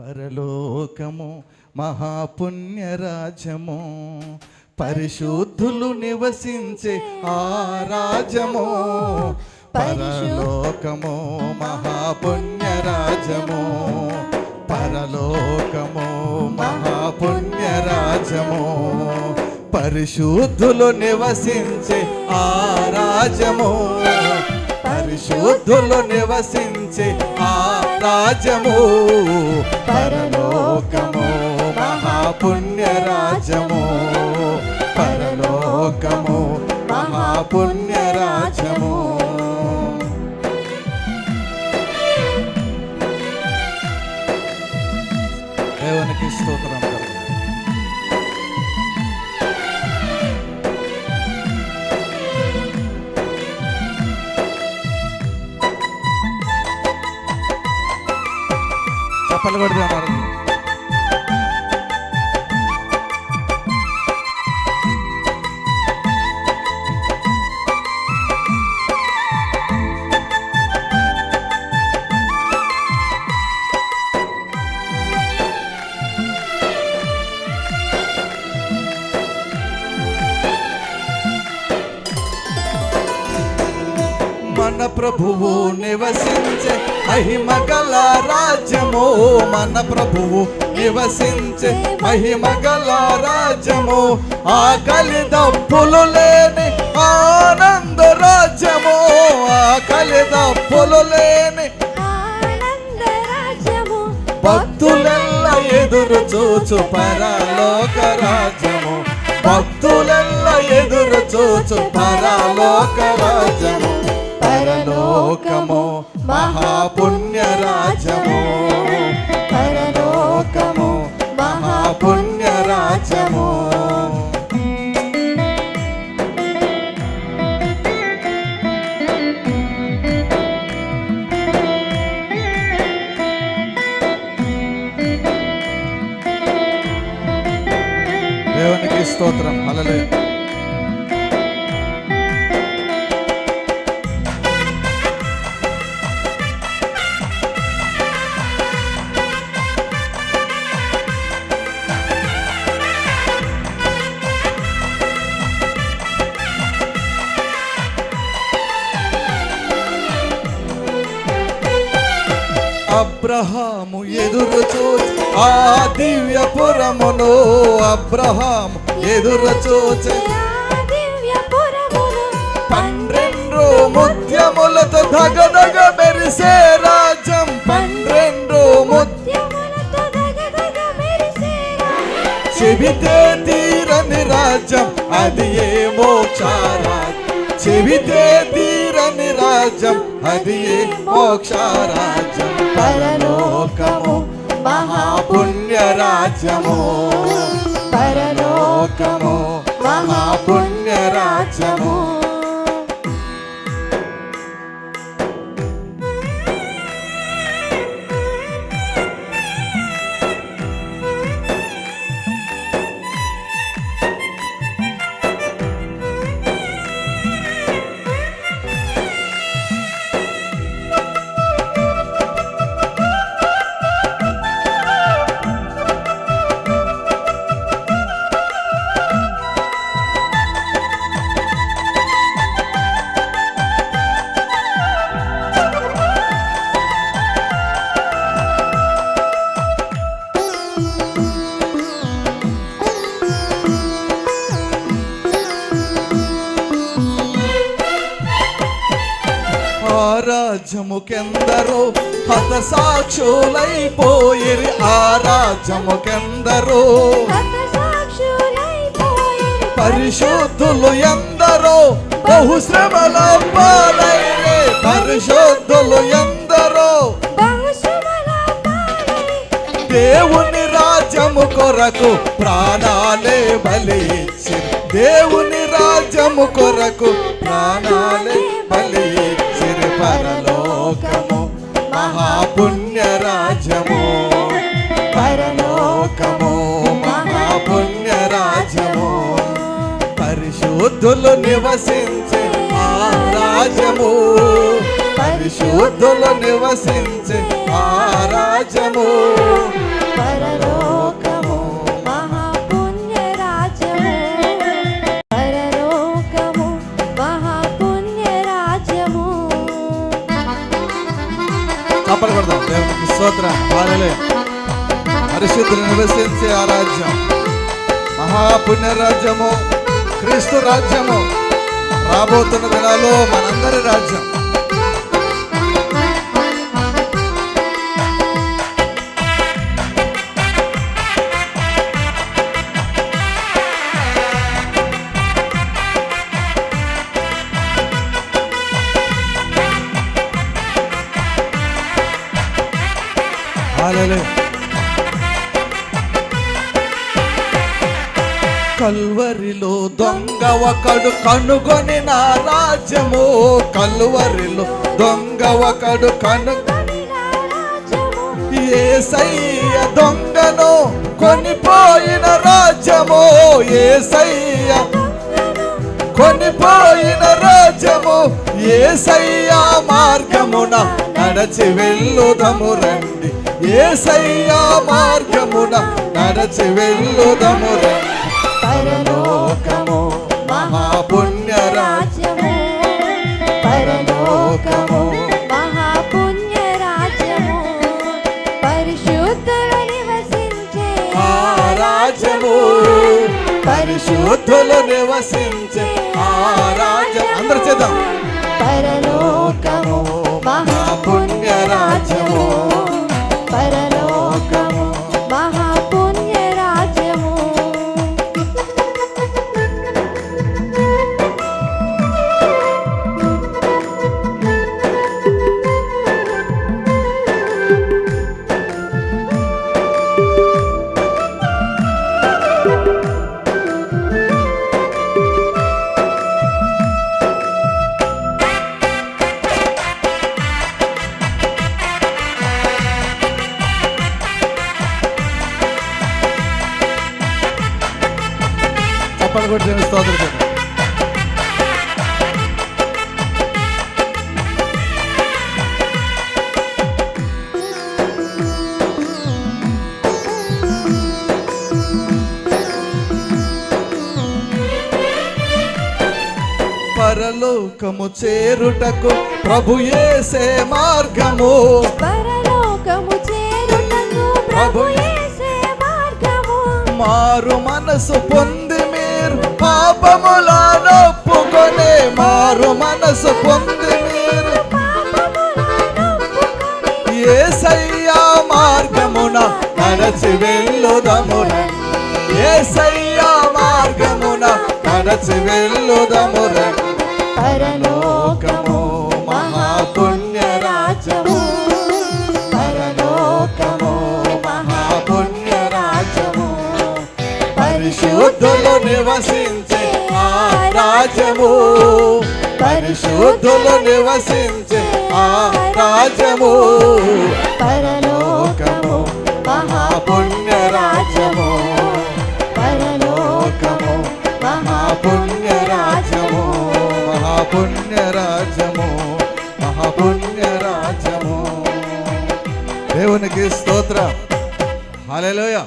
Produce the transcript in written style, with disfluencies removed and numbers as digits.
పరలోకము మహాపుణ్యరాజ్యము, పరిశుద్ధులు నివసించే ఆ రాజ్యము. పరలోకము మహాపుణ్యరాజ్యము, పరలోకము మహాపుణ్యరాజ్యము, పరిశుద్ధులు నివసించే ఆ రాజ్యము. పరిశుద్ధులు నివసించే ఆ రాజ్యము. పరలోకము మహాపుణ్యరాజ్యము, పరలోకము మహాపుణ్యరాజ్యము. దేవునికి స్తోత్రం. చప్పలు కొడుతున్నారు. మన ప్రభువు నివసించే మహిమగల రాజ్యము, మన ప్రభువు నివసించే మహిమగల రాజ్యము, ఆకలి దప్పులు లేని ఆనంద రాజ్యము, ఆకలి దప్పులు లేని ఆనంద రాజ్యము, భక్తులెల్ల ఎదురు చూచు పరలోక రాజ్యము, భక్తులెల్ల ఎదురు చూచు పరలోక రాజ్యము. పరలోకము మహాపుణ్యరాజ్యము, పరలోకము మహాపుణ్యరాజ్యము. దేవునికి స్తోత్రం. హల్లెలూయా. అబ్రహాము ఎదురు చూచి ఆ దివ్యపురమును, అబ్రహాము ఎదురు చూచి 12 ముత్యములతో దగదగ మెరిసే రాజ్యం, 12 ముత్యములతో దగదగ మెరిసే రాజ్యం, చెబితే తీరని రాజ్యం అది ఏ మోక్షరాజ్యం, చెబితే తీరని రాజ్యం అది ఏ మోక్షరాజ్యం. పరలోకము మహాపుణ్యరాజ్యము, పరలోకము మహాపుణ్యరాజ్యము. రాజ్యముకెందరో హతసాక్షులైపోయిరి, ఆ రాజ్యముకెందరో పరిశుద్ధులు ఎందరో బహుశ్రమల పాలైరే, పరిశుద్ధులు ఎందరో దేవుని రాజ్యము కొరకు ప్రాణాలే బలి ఇచ్చిరి, దేవుని రాజ్యము కొరకు ప్రాణాలే బలి ఇచ్చిరి. పరలోకము మహాపుణ్యరాజ్యము, పరలోకము మహాపుణ్యరాజ్యము, పరిశుద్ధులు నివసించే ఆ రాజ్యము, పరిశుద్ధులు నివసించే ఆ రాజ్యము. పరిశుద్ధులు నివసించే ఆ రాజ్యం, మహాపుణ్య రాజ్యము, క్రీస్తు రాజ్యము రాబోతున్న దినాల్లో మనందరి రాజ్యం. హల్లెలూయా. కల్వరిలో దొంగ ఒకడు కనుగొని నా రాజ్యము, కల్వరిలో దొంగ ఒకడు యేసయ్య దొంగను కొనిపోయిన రాజ్యము, యేసయ్య కొనిపోయిన రాజ్యము, యేసయ్య మార్గమున నడచి వెళ్ళుదము రండి, యేసయ్య మార్గమున నడచి వెళ్ళుదము రండి. పరలోకము మహాపుణ్య రాజ్యము, పరలోకము మహాపుణ్య రాజ్యము, పరిశుద్ధులు నివసించే ఆ రాజ్యము, పరిశుద్ధులు నివసించే ఆ రాజ్యం. అందరూ చేద్దాం. పరలోకము మహాపుణ్య రాజ్యము, పరలోకము మహాపుణ్య రాజ్యము. చప్పట్లు కొట్టి దేవుని స్తోత్రం చేద్దాం. పరలోకము చేరుటకు ప్రభు యేసే మార్గము, పరలోకము చేరుటకు ప్రభు యేసే మార్గము, మారు మనసు పొంది మీరు పాపములను ఒప్పుకొని, మారు మనసు పొంది మీరు యేసయ్య మార్గమున నడచి వెళ్ళుదము రండి, యేసయ్య మార్గమున నడచి వెళ్ళుదము రండి. పరలోకము మహాపుణ్య రాజ్యము, పరలోకము మహాపుణ్య రాజ్యము, పరిశుద్ధులు నివసించే ఆ రాజ్యము, పరిశుద్ధులు నివసించే ఆ రాజ్యము, పరలోకము మహాపుణ్య రాజ్యము, పరలోకము మహాపుణ్య రాజ్యము, మహాపుణ్య రాజ్యము, మహాపుణ్య రాజ్యము. దేవునికి స్తోత్రం. హల్లెలూయా.